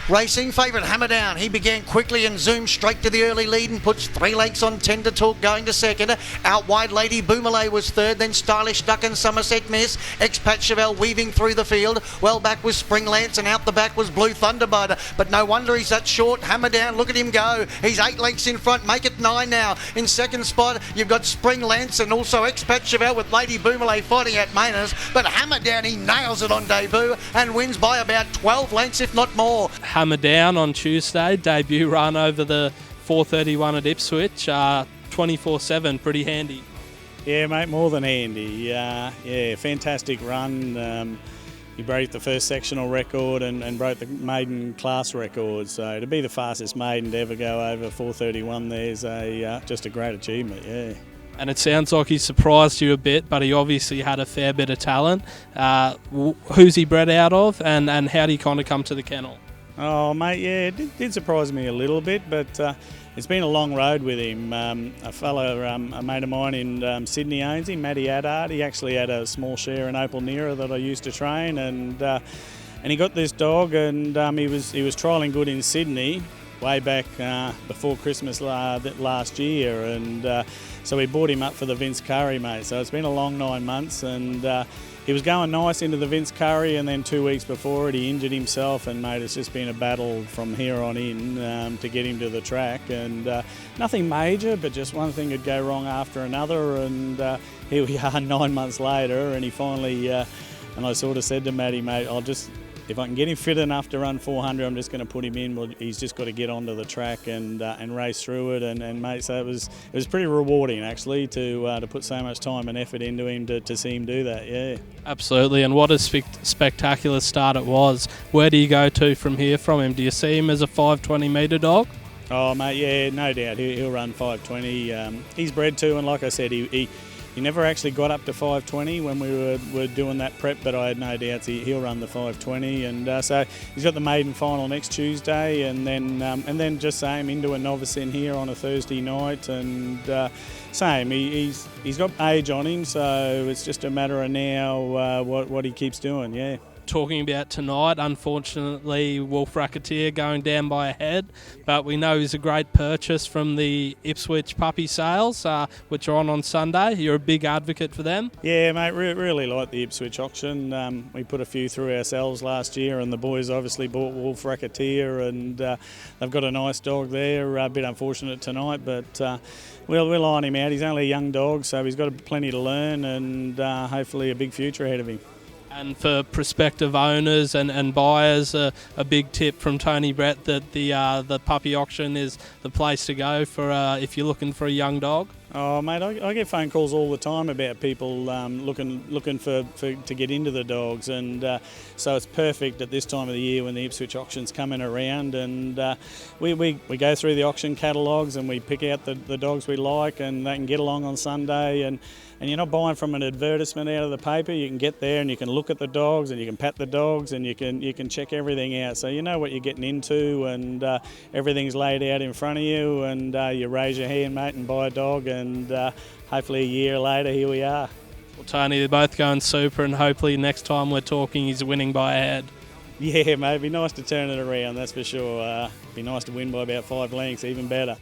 Racing favourite Hammer Down. He began quickly and zoomed straight to the early lead and puts 3 lengths on Tender Talk going to second. Out wide Lady Boomalay was third, then Stylish Duck and Somerset Miss. Expat Chevelle weaving through the field. Well back was Spring Lance and out the back was Blue Thunderbird. But no wonder he's that short. Hammer Down, look at him go. He's 8 lengths in front, make it 9 now. In second spot, you've got Spring Lance and also Expat Chevelle with Lady Boomalay fighting at Manors. But Hammer Down, he nails it on debut and wins by about 12 lengths, if not more. Hammer Down on Tuesday, debut run over the 4:31 at Ipswich, 24/7, pretty handy. Yeah, mate, more than handy. Fantastic run. He broke the first sectional record and broke the maiden class record. So to be the fastest maiden to ever go over 4:31 there's just a great achievement, yeah. And it sounds like he surprised you a bit, but he obviously had a fair bit of talent. Who's he bred out of, and how do you kind of come to the kennel? Oh, mate, yeah, it did surprise me a little bit, but it's been a long road with him. A mate of mine in Sydney owns him, Matty Addard. He actually had a small share in Opal Nera that I used to train, and he got this dog, and he was trialling good in Sydney way back before Christmas last year, and so we brought him up for the Vince Curry, mate. So it's been a long 9 months, and he was going nice into the Vince Curry, and then 2 weeks before it he injured himself, and mate, it's just been a battle from here on in to get him to the track, and nothing major, but just one thing could go wrong after another, and here we are 9 months later, and he finally, and I sort of said to Matty, mate, if I can get him fit enough to run 400, I'm just going to put him in. Well, he's just got to get onto the track and race through it. And mate, so it was pretty rewarding actually to put so much time and effort into him to see him do that. Yeah, absolutely. And what a spectacular start it was. Where do you go to from here from him? Do you see him as a 520 metre dog? Oh mate, yeah, no doubt he'll run 520. He's bred to, and like I said, he never actually got up to 520 when we were doing that prep, but I had no doubts he'll run the 520. And so he's got the maiden final next Tuesday, and then just same into a novice in here on a Thursday night, and same. He's got age on him, so it's just a matter of now what he keeps doing. Yeah. Talking about tonight, unfortunately Wolf Racketeer going down by a head, but we know he's a great purchase from the Ipswich puppy sales, which are on Sunday. You're a big advocate for them. Yeah mate, really like the Ipswich auction. We put a few through ourselves last year, and the boys obviously bought Wolf Racketeer, and they've got a nice dog there. A bit unfortunate tonight, but we'll line him out. He's only a young dog, so he's got plenty to learn, and hopefully a big future ahead of him. And for prospective owners and buyers, a big tip from Tony Brett that the puppy auction is the place to go for if you're looking for a young dog. Oh mate, I get phone calls all the time about people looking for to get into the dogs, and so it's perfect at this time of the year when the Ipswich auction's coming around, and we go through the auction catalogues and we pick out the dogs we like, and they can get along on Sunday, and you're not buying from an advertisement out of the paper. You can get there and you can look at the dogs and you can pat the dogs and you can check everything out, so you know what you're getting into, and everything's laid out in front of you, and you raise your hand, mate, and buy a dog, and hopefully a year later here we are. Well Tony, they're both going super, and hopefully next time we're talking he's winning by a head. Yeah mate, it'd be nice to turn it around, that's for sure. Be nice to win by about 5 lengths, even better.